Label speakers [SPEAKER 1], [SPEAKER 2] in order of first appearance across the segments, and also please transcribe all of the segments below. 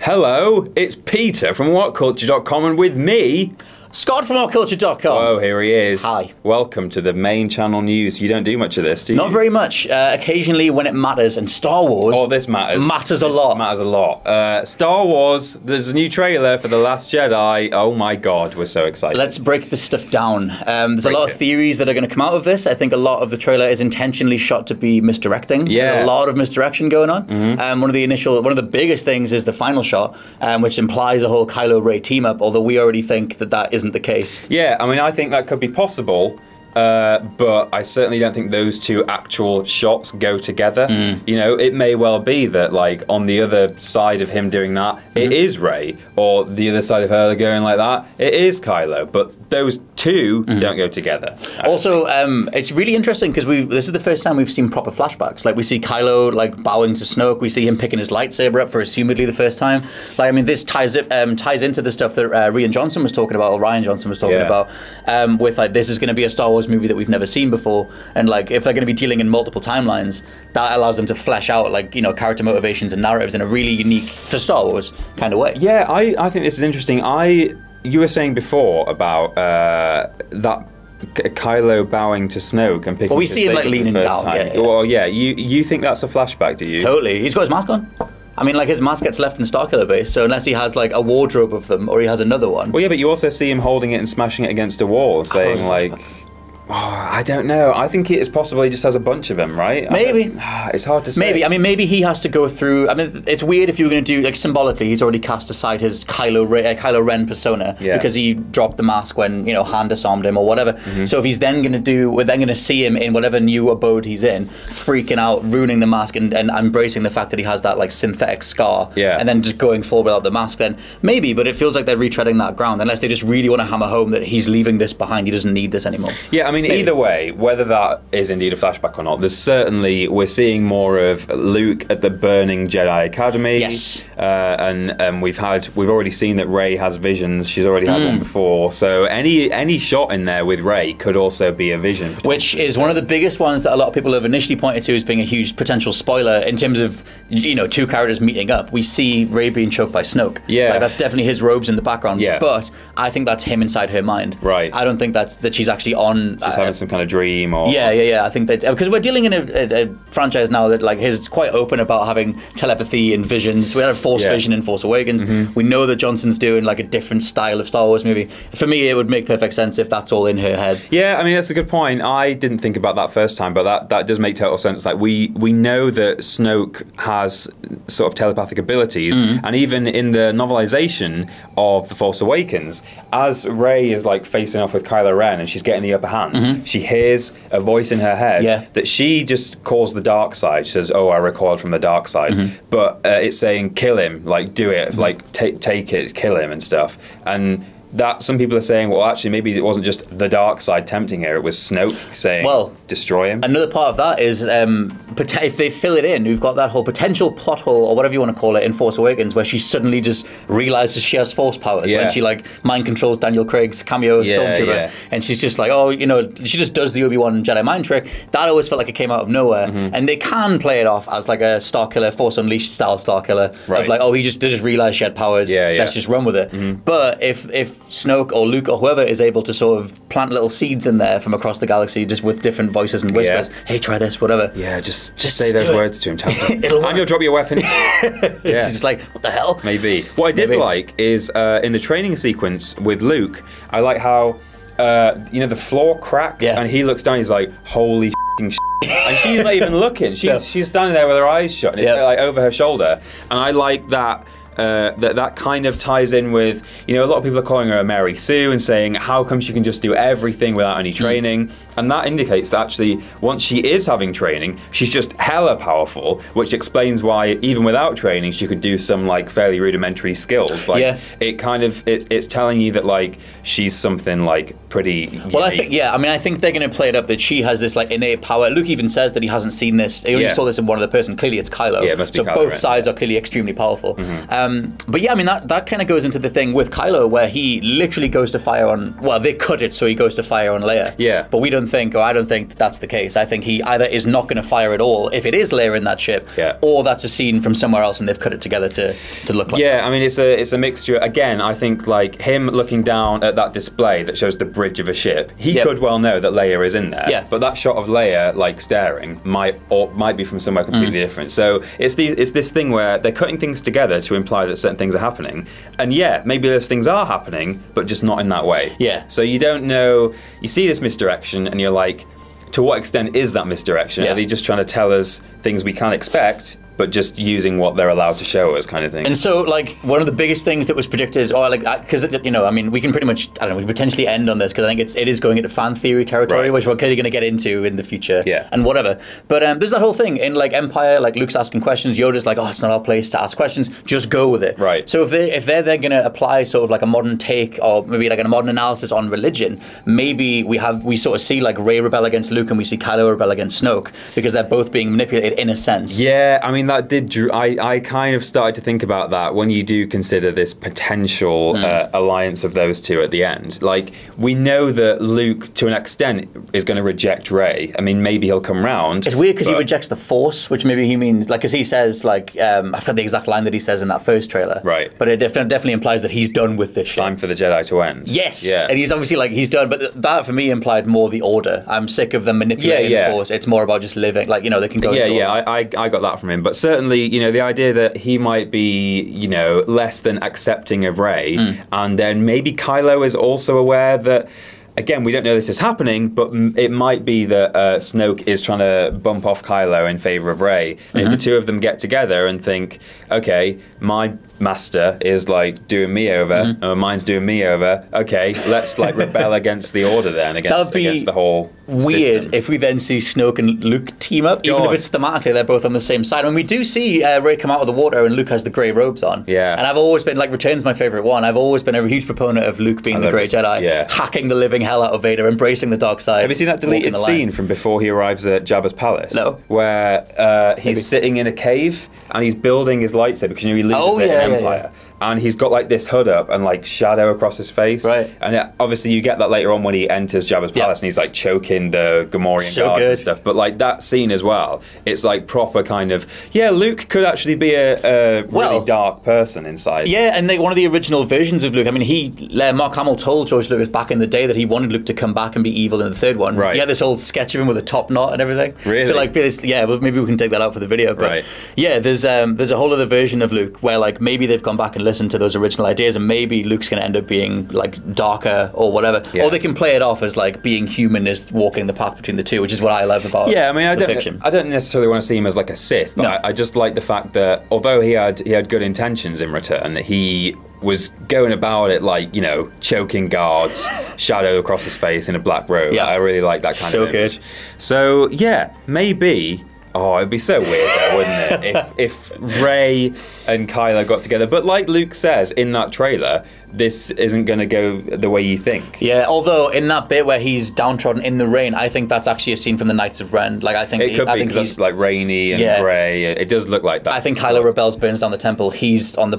[SPEAKER 1] Hello, it's Peter from Whatculture.com, and with me,
[SPEAKER 2] Scott from Whatculture.com.
[SPEAKER 1] Oh, here he is.
[SPEAKER 2] Hi.
[SPEAKER 1] Welcome to the main channel news. You don't do much of this, do you?
[SPEAKER 2] Not very much. Occasionally when it matters, and Star Wars...
[SPEAKER 1] Oh, this matters.
[SPEAKER 2] Matters a lot.
[SPEAKER 1] Matters a lot. Star Wars, there's a new trailer for The Last Jedi. Oh my god, we're so excited.
[SPEAKER 2] Let's break this stuff down. There's a lot of theories that are going to come out of this. I think a lot of the trailer is intentionally shot to be misdirecting.
[SPEAKER 1] Yeah.
[SPEAKER 2] There's a lot of misdirection going on. One of the biggest things is the final shot, which implies a whole Kylo Rey team up, although we already think that that isn't the case.
[SPEAKER 1] Yeah, I mean, I think that could be possible, but I certainly don't think those two actual shots go together. You know, it may well be that, like, on the other side of him doing that, it is Rey, or the other side of her going like that, it is Kylo, but those two don't go together.
[SPEAKER 2] Also, it's really interesting because this is the first time we've seen proper flashbacks. Like, we see Kylo like bowing to Snoke. We see him picking his lightsaber up for assumedly the first time. Like, I mean, this ties into the stuff that Rian Johnson was talking about, or Rian Johnson was talking about, with like, this is going to be a Star Wars movie that we've never seen before, and like, if they're going to be dealing in multiple timelines, that allows them to flesh out, like, you know, character motivations and narratives in a really unique, for Star Wars, kind of way.
[SPEAKER 1] Yeah, I think this is interesting. You were saying before about that Kylo bowing to Snoke and picking.
[SPEAKER 2] Well, we see him like leaning down. Yeah.
[SPEAKER 1] Well, yeah. You think that's a flashback, do you?
[SPEAKER 2] Totally. He's got his mask on. I mean, like, his mask gets left in Starkiller Base, so unless he has like a wardrobe of them, or he has another one.
[SPEAKER 1] Well, yeah, but you also see him holding it and smashing it against a wall, saying like. Oh, I don't know. I think it is possible he just has a bunch of them, right?
[SPEAKER 2] Maybe.
[SPEAKER 1] It's hard to say.
[SPEAKER 2] Maybe. I mean, maybe he has to go through... I mean, it's weird if you were going to do... Like, symbolically, he's already cast aside his Kylo Ren persona because he dropped the mask when, you know, Han disarmed him or whatever. So if he's then going to do... We're then going to see him in whatever new abode he's in, freaking out, ruining the mask and embracing the fact that he has that, like, synthetic scar.
[SPEAKER 1] Yeah.
[SPEAKER 2] And then just going forward without the mask, then maybe. But it feels like they're retreading that ground, unless they just really want to hammer home that he's leaving this behind. He doesn't need this anymore.
[SPEAKER 1] Yeah, I mean, either way, whether that is indeed a flashback or not, there's certainly, we're seeing more of Luke at the burning Jedi Academy.
[SPEAKER 2] Yes.
[SPEAKER 1] And we've already seen that Rey has visions. She's already had one before. So any shot in there with Rey could also be a vision.
[SPEAKER 2] Which is one of the biggest ones that a lot of people have initially pointed to as being a huge potential spoiler in terms of, you know, two characters meeting up. We see Rey being choked by Snoke. Yeah. Like, that's definitely his robes in the background. Yeah. But I think that's him inside her mind.
[SPEAKER 1] Right.
[SPEAKER 2] I don't think that she's actually on...
[SPEAKER 1] Just having some kind of dream or...
[SPEAKER 2] Yeah. I think that... Because we're dealing in a franchise now that, like, is quite open about having telepathy and visions. We had a Force vision in Force Awakens. We know that Johnson's doing, like, a different style of Star Wars movie. For me, it would make perfect sense if that's all in her head.
[SPEAKER 1] Yeah, I mean, that's a good point. I didn't think about that first time, but that does make total sense. Like, we know that Snoke has sort of telepathic abilities, and even in the novelization of The Force Awakens, as Rey is, like, facing off with Kylo Ren and she's getting the upper hand, she hears a voice in her head that she just calls the dark side. She says, "Oh, I recoiled from the dark side," but it's saying, "Kill him, like, do it, like, take it, kill him," and stuff. And that some people are saying, well, actually, maybe it wasn't just the dark side tempting her; it was Snoke saying, "Well, destroy him."
[SPEAKER 2] Another part of that is if they fill it in, we've got that whole potential plot hole, or whatever you want to call it, in Force Awakens, where she suddenly just realizes she has Force powers when she, like, mind controls Daniel Craig's cameo Stormtrooper, and she's just like, oh, you know, she just does the Obi-Wan Jedi mind trick. That always felt like it came out of nowhere, and they can play it off as like a Starkiller, Force Unleashed style Starkiller, of like, oh, they just realized she had powers. Let's just run with it. But if Snoke or Luke or whoever is able to sort of plant little seeds in there from across the galaxy, just with different voices and whispers, hey, try this, whatever.
[SPEAKER 1] Yeah, just say those words to him. And you'll drop your weapon.
[SPEAKER 2] She's just like, what the hell?
[SPEAKER 1] Maybe. What I did like is in the training sequence with Luke, I like how you know, the floor cracks and he looks down. He's like, holy shit. And she's not even looking. She's standing there with her eyes shut, and it's like over her shoulder. And I like that. That kind of ties in with, you know, a lot of people are calling her a Mary Sue and saying, how come she can just do everything without any training? And that indicates that actually, once she is having training, she's just hella powerful, which explains why, even without training, she could do some, like, fairly rudimentary skills. Like, it kind of, it's telling you that, like, she's something, like, pretty unique.
[SPEAKER 2] Well, I think they're going to play it up that she has this, like, innate power. Luke even says that he hasn't seen this. He only saw this in one other person. Clearly, it's Kylo.
[SPEAKER 1] Yeah, it must be
[SPEAKER 2] so
[SPEAKER 1] Kylo
[SPEAKER 2] both
[SPEAKER 1] Ren,
[SPEAKER 2] sides are clearly extremely powerful. But yeah, I mean, that kind of goes into the thing with Kylo, where he literally goes to fire on, well, they cut it so he goes to fire on Leia.
[SPEAKER 1] Yeah.
[SPEAKER 2] But we don't think, or I don't think that's the case. I think he either is not going to fire at all if it is Leia in that ship, or that's a scene from somewhere else and they've cut it together to look like that.
[SPEAKER 1] I mean, it's a mixture. Again, I think like him looking down at that display that shows the bridge of a ship, he could well know that Leia is in there.
[SPEAKER 2] Yeah.
[SPEAKER 1] But that shot of Leia like staring might be from somewhere completely different. So it's this thing where they're cutting things together to imply that certain things are happening. And yeah, maybe those things are happening, but just not in that way.
[SPEAKER 2] Yeah.
[SPEAKER 1] So you don't know, you see this misdirection and you're like, to what extent is that misdirection? Are they just trying to tell us things we can't expect, but just using what they're allowed to show us, kind of thing?
[SPEAKER 2] And so, like, one of the biggest things that was predicted, or like, because, you know, I mean, we can pretty much, I don't know, we potentially end on this, because I think it is going into fan theory territory, which we're clearly going to get into in the future, and whatever. But there's that whole thing in, like, Empire, like, Luke's asking questions, Yoda's like, oh, it's not our place to ask questions, just go with it.
[SPEAKER 1] Right.
[SPEAKER 2] So if they're going to apply sort of like a modern take, or maybe like a modern analysis on religion, maybe we sort of see, like, Rey rebel against Luke, and we see Kylo rebel against Snoke, because they're both being manipulated in a sense.
[SPEAKER 1] Yeah, I mean, that did... I kind of started to think about that when you do consider this potential alliance of those two at the end. Like, we know that Luke, to an extent, is going to reject Rey. I mean, maybe he'll come round.
[SPEAKER 2] It's weird because he rejects the Force, which maybe he means, like, because he says, like, I forgot the exact line that he says in that first trailer.
[SPEAKER 1] Right.
[SPEAKER 2] But it definitely implies that he's done with this shit.
[SPEAKER 1] Time for the Jedi to end.
[SPEAKER 2] Yes.
[SPEAKER 1] Yeah.
[SPEAKER 2] And he's obviously, like, he's done, but that for me implied more the Order. I'm sick of them manipulating the Force. It's more about just living, like, you know, they can go
[SPEAKER 1] I got that from him. But certainly, you know, the idea that he might be, you know, less than accepting of Rey, and then maybe Kylo is also aware that, again, we don't know this is happening, but it might be that Snoke is trying to bump off Kylo in favor of Rey. And if the two of them get together and think, okay, my master is like doing me over, mine's doing me over, okay, let's like rebel against the Order then, against the whole
[SPEAKER 2] weird
[SPEAKER 1] system.
[SPEAKER 2] If we then see Snoke and Luke team up, even if it's thematically they're both on the same side. And we do see Rey come out of the water and Luke has the grey robes on.
[SPEAKER 1] Yeah.
[SPEAKER 2] And I've always been, like, Return's my favourite one. I've always been a huge proponent of Luke being the Grey Jedi, hacking the living hell out of Vader, embracing the dark side.
[SPEAKER 1] Have you seen that deleted scene from before he arrives at Jabba's palace?
[SPEAKER 2] No.
[SPEAKER 1] Where he's sitting in a cave and he's building his lightsaber, because, you know, he loses it in Empire. And he's got like this hood up and like shadow across his face.
[SPEAKER 2] Right.
[SPEAKER 1] And obviously you get that later on when he enters Jabba's palace and he's like choking the Gamorrean guards and stuff. But like that scene as well, it's like proper kind of, Luke could actually be a really dark person inside.
[SPEAKER 2] Yeah, and one of the original versions of Luke, I mean, Mark Hamill told George Lucas back in the day that he wanted Luke to come back and be evil in the third one.
[SPEAKER 1] Right.
[SPEAKER 2] He had this old sketch of him with a top knot and everything.
[SPEAKER 1] Really?
[SPEAKER 2] So like, well, maybe we can take that out for the video. But yeah, there's a whole other version of Luke where like maybe they've gone back and listened to those original ideas, and maybe Luke's going to end up being like darker or whatever, or they can play it off as like being human is walking the path between the two, which is what I love about fiction.
[SPEAKER 1] I don't necessarily want to see him as like a Sith, but I just like the fact that although he had good intentions in Return, he was going about it like, you know, choking guards, shadow across his face in a black robe. I really like that kind of image. So yeah, maybe. Oh, it'd be so weird though, wouldn't it? If Rey and Kylo got together. But like Luke says in that trailer, this isn't going to go the way you think.
[SPEAKER 2] Yeah, although in that bit where he's downtrodden in the rain, I think that's actually a scene from the Knights of Ren. Like, I think
[SPEAKER 1] it could be because it's like rainy and grey. It does look like that.
[SPEAKER 2] I think Kylo rebels, burns down the temple. He's on the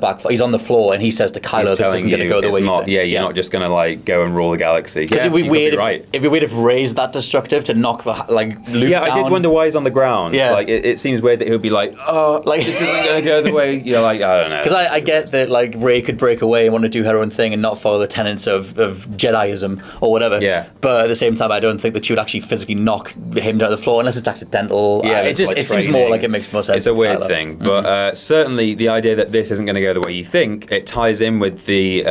[SPEAKER 2] floor, and he says to Kylo, "This isn't going to go the way you think."
[SPEAKER 1] Yeah, you're not just going to like go and rule the galaxy.
[SPEAKER 2] Because it'd be weird if Rey's that destructive to knock like Luke down.
[SPEAKER 1] I did wonder why he's on the ground.
[SPEAKER 2] Yeah.
[SPEAKER 1] Like it seems weird that he would be like, oh, like this isn't going to go the way you're like. I don't know.
[SPEAKER 2] Because I get that like Rey could break away and want to do her own thing and not follow the tenets of Jediism or whatever.
[SPEAKER 1] Yeah.
[SPEAKER 2] But at the same time, I don't think that she would actually physically knock him down to the floor unless it's accidental.
[SPEAKER 1] Yeah.
[SPEAKER 2] It seems more like it makes more sense.
[SPEAKER 1] It's a weird thing, but certainly the idea that this isn't going to go the way you think, it ties in with the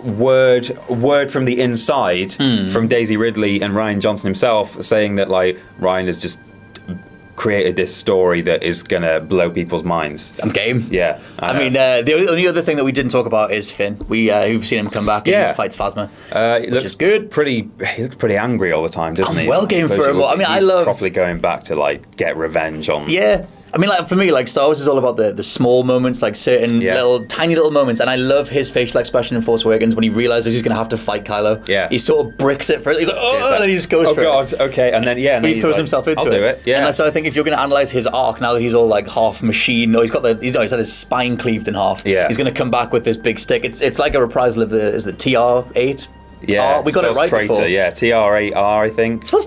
[SPEAKER 1] word from the inside from Daisy Ridley and Rian Johnson himself saying that like Ryan has just created this story that is going to blow people's minds.
[SPEAKER 2] I'm game.
[SPEAKER 1] Yeah.
[SPEAKER 2] I mean, the only other thing that we didn't talk about is Finn. We've seen him come back and fights Phasma, which is good.
[SPEAKER 1] He looks pretty angry all the time, doesn't he?
[SPEAKER 2] I'm well game for him. I mean, I love
[SPEAKER 1] properly going back to like get revenge on.
[SPEAKER 2] Yeah. I mean, like for me, like Star Wars is all about the small moments, like certain tiny little moments, and I love his facial expression in Force Awakens when he realizes he's going to have to fight Kylo. Yeah, he sort of bricks it first. He's like, oh, and then he just goes for
[SPEAKER 1] it. Okay, and then and then
[SPEAKER 2] he throws himself into it.
[SPEAKER 1] I'll do it. Yeah,
[SPEAKER 2] and so I think if you're going to analyze his arc now that he's all like half machine, or he's had his spine cleaved in half. Yeah, he's going to come back with this big stick. It's like a reprisal of the TR-8.
[SPEAKER 1] Yeah,
[SPEAKER 2] we got it right
[SPEAKER 1] traitor,
[SPEAKER 2] before.
[SPEAKER 1] Yeah, TR-8R, I think.
[SPEAKER 2] Did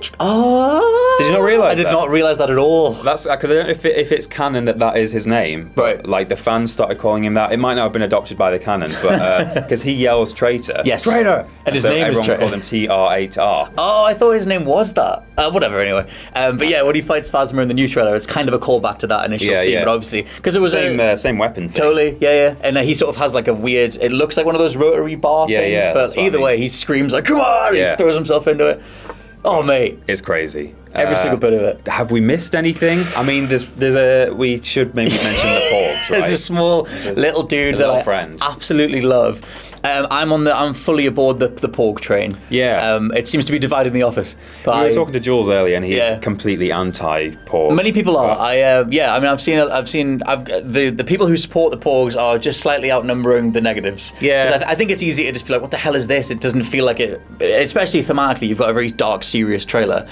[SPEAKER 2] you not realise
[SPEAKER 1] I
[SPEAKER 2] did not realise that at all.
[SPEAKER 1] That's because I don't know if it's canon that is his name. But, like, the fans started calling him that. It might not have been adopted by the canon, but because he yells traitor.
[SPEAKER 2] Yes.
[SPEAKER 1] Traitor!
[SPEAKER 2] And his name is Traitor.
[SPEAKER 1] Everyone called him TR-8R.
[SPEAKER 2] Oh, I thought his name was that. Whatever, anyway. But yeah, when he fights Phasma in the new trailer, it's kind of a callback to that initial scene, but obviously... because it was
[SPEAKER 1] same weapon thing.
[SPEAKER 2] Totally, yeah. And he sort of has like a weird... it looks like one of those rotary bar things, but either way, he screams like, come on! He throws himself into it. Oh, mate.
[SPEAKER 1] It's crazy.
[SPEAKER 2] Every single bit of it.
[SPEAKER 1] Have we missed anything? I mean, we should maybe mention the Porgs, right?
[SPEAKER 2] There's a small little dude that I absolutely love. I'm fully aboard the Porg train. Yeah. It seems to be dividing the office. But
[SPEAKER 1] we were talking to Jules earlier, and he's completely anti-Porg.
[SPEAKER 2] Many people are. I mean, the people who support the Porgs are just slightly outnumbering the negatives. Yeah. I think it's easy to just be like, what the hell is this? It doesn't feel like it. Especially thematically, you've got a very dark, serious trailer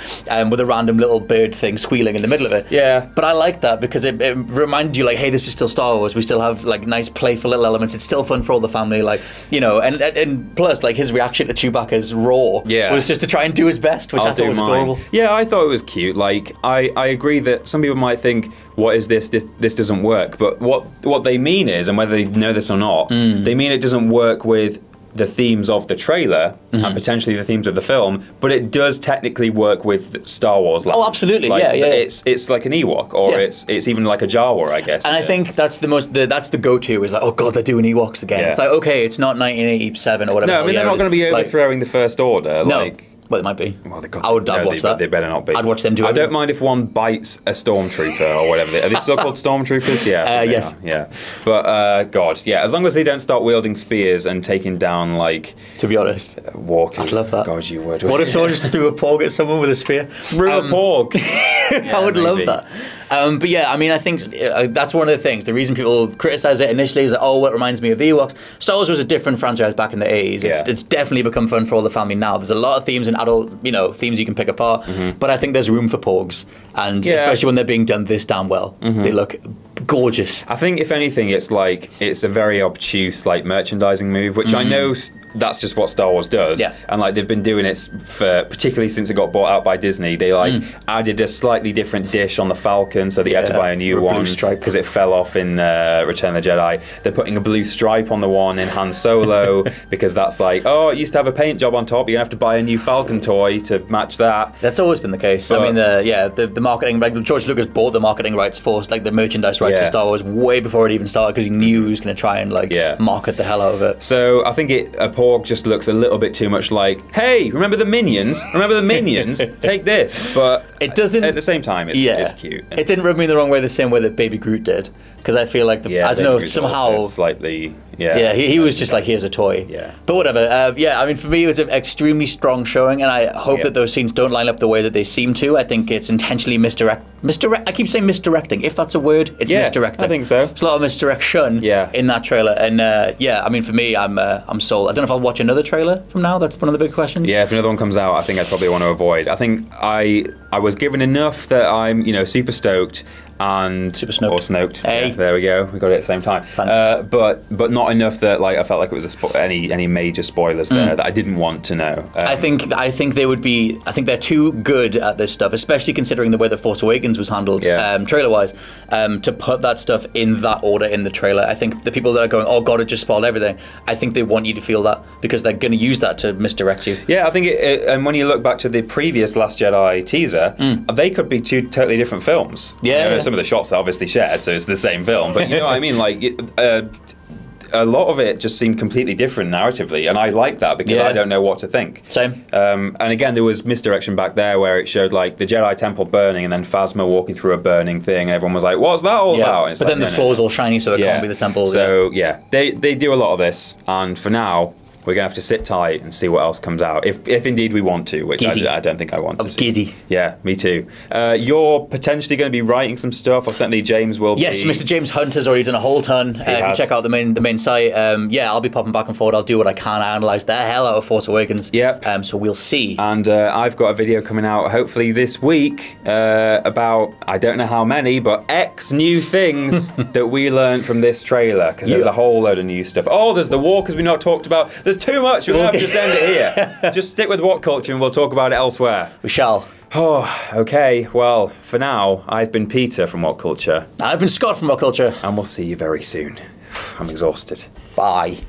[SPEAKER 2] with a random little bird thing squealing in the middle of it. Yeah. But I like that because it reminded you, like, hey, this is still Star Wars. We still have like nice, playful little elements. It's still fun for all the family. Like, you know, and plus, like, his reaction to Chewbacca's roar was just to try and do his best, which I thought was adorable.
[SPEAKER 1] Yeah, I thought it was cute. Like, I agree that some people might think, what is this? This doesn't work. But what they mean is, and whether they know this or not, they mean it doesn't work with the themes of the trailer and potentially the themes of the film, but it does technically work with Star Wars.
[SPEAKER 2] Oh, absolutely,
[SPEAKER 1] like,
[SPEAKER 2] yeah.
[SPEAKER 1] It's like an Ewok, or it's even like a Jawa, I guess.
[SPEAKER 2] And I think that's the go-to is like, oh god, they're doing Ewoks again. It's like, okay, it's not 1987 or whatever.
[SPEAKER 1] No, I mean they're not going to be overthrowing the First Order.
[SPEAKER 2] No.
[SPEAKER 1] Like,
[SPEAKER 2] well, it might be.
[SPEAKER 1] Well,
[SPEAKER 2] I'd watch that.
[SPEAKER 1] They better not be.
[SPEAKER 2] I'd watch them do it.
[SPEAKER 1] I don't mind if one bites a stormtrooper or whatever. Are they still called stormtroopers? Yeah.
[SPEAKER 2] Yes.
[SPEAKER 1] Yeah. But God, yeah. As long as they don't start wielding spears and taking down, like,
[SPEAKER 2] to be honest,
[SPEAKER 1] walkers.
[SPEAKER 2] I'd love that.
[SPEAKER 1] God, you would.
[SPEAKER 2] What if someone just threw a Porg at someone with a spear?
[SPEAKER 1] Threw a Porg.
[SPEAKER 2] I would love that. But yeah, I mean, I think that's one of the things. The reason people criticize it initially is that, oh, it reminds me of the Ewoks. Star Wars was a different franchise back in the 80s. It's definitely become fun for all the family now. There's a lot of themes and adult, themes you can pick apart. But I think there's room for Porgs, and especially when they're being done this damn well, they look gorgeous.
[SPEAKER 1] I think if anything, it's a very obtuse like merchandising move, which I know that's just what Star Wars does. Yeah. And like they've been doing it for particularly since it got bought out by Disney. They added a slightly different dish on the Falcon, so that you had to buy a new one because it fell off in Return of the Jedi. They're putting a blue stripe on the one in Han Solo because that's like, oh, it used to have a paint job on top. You're gonna have to buy a new Falcon toy to match that.
[SPEAKER 2] That's always been the case. But, I mean, the marketing, like George Lucas bought the marketing rights for like the merchandise rights for Star Wars way before it even started because he knew he was going to try and market the hell out of it.
[SPEAKER 1] So I think a Porg just looks a little bit too much like, hey, remember the Minions? Remember the Minions? Take this. But it doesn't. At the same time, it's cute.
[SPEAKER 2] It didn't rub me the wrong way the same way that Baby Groot did, because I feel like I don't know, somehow
[SPEAKER 1] slightly.
[SPEAKER 2] Yeah, he was just like, here's a toy. Yeah. But whatever. I mean, for me, it was an extremely strong showing, and I hope that those scenes don't line up the way that they seem to. I think it's intentionally I keep saying misdirecting. If that's a word, it's misdirecting.
[SPEAKER 1] I think so.
[SPEAKER 2] It's a lot of misdirection in that trailer, and I mean, for me, I'm sold. I don't know if I'll watch another trailer from now. That's one of the big questions.
[SPEAKER 1] Yeah, if another one comes out, I think I'd probably want to avoid. I think I was given enough that I'm super stoked. And
[SPEAKER 2] super snoked.
[SPEAKER 1] Or snoked.
[SPEAKER 2] Hey.
[SPEAKER 1] Yeah, there we go. We got it at the same time. But not enough that like I felt like it was any major spoilers there that I didn't want to know.
[SPEAKER 2] I think they would be. I think they're too good at this stuff, especially considering the way that Force Awakens was handled, trailer wise, to put that stuff in that order in the trailer. I think the people that are going, oh god, it just spoiled everything. I think they want you to feel that because they're going to use that to misdirect you.
[SPEAKER 1] Yeah, I think and when you look back to the previous Last Jedi teaser, they could be two totally different films.
[SPEAKER 2] Yeah.
[SPEAKER 1] Some of the shots are obviously shared, so it's the same film. But you know what I mean? Like, a lot of it just seemed completely different narratively, and I like that because I don't know what to think.
[SPEAKER 2] Same.
[SPEAKER 1] And again, there was misdirection back there where it showed like the Jedi Temple burning and then Phasma walking through a burning thing, and everyone was like, "What's that all about?"
[SPEAKER 2] But then the floor's all shiny, so it can't be the temple.
[SPEAKER 1] So they do a lot of this, and for now, we're going to have to sit tight and see what else comes out. If indeed we want to, which I don't think I want to.
[SPEAKER 2] Giddy.
[SPEAKER 1] Yeah, me too. You're potentially going to be writing some stuff, or certainly James will be.
[SPEAKER 2] Yes, Mr. James Hunt has already done a whole ton. If you check out the main site, yeah, I'll be popping back and forward. I'll do what I can. I analyse the hell out of Force Awakens.
[SPEAKER 1] Yep.
[SPEAKER 2] So we'll see.
[SPEAKER 1] And I've got a video coming out hopefully this week about, I don't know how many, but X new things that we learned from this trailer, because there's a whole load of new stuff. Oh, there's the walkers we not talked about. There's too much. We're going to have to just end it here. Just stick with Whatculture and we'll talk about it elsewhere.
[SPEAKER 2] We shall.
[SPEAKER 1] Oh, okay. Well, for now, I've been Peter from Whatculture.
[SPEAKER 2] I've been Scott from Whatculture.
[SPEAKER 1] And we'll see you very soon. I'm exhausted.
[SPEAKER 2] Bye.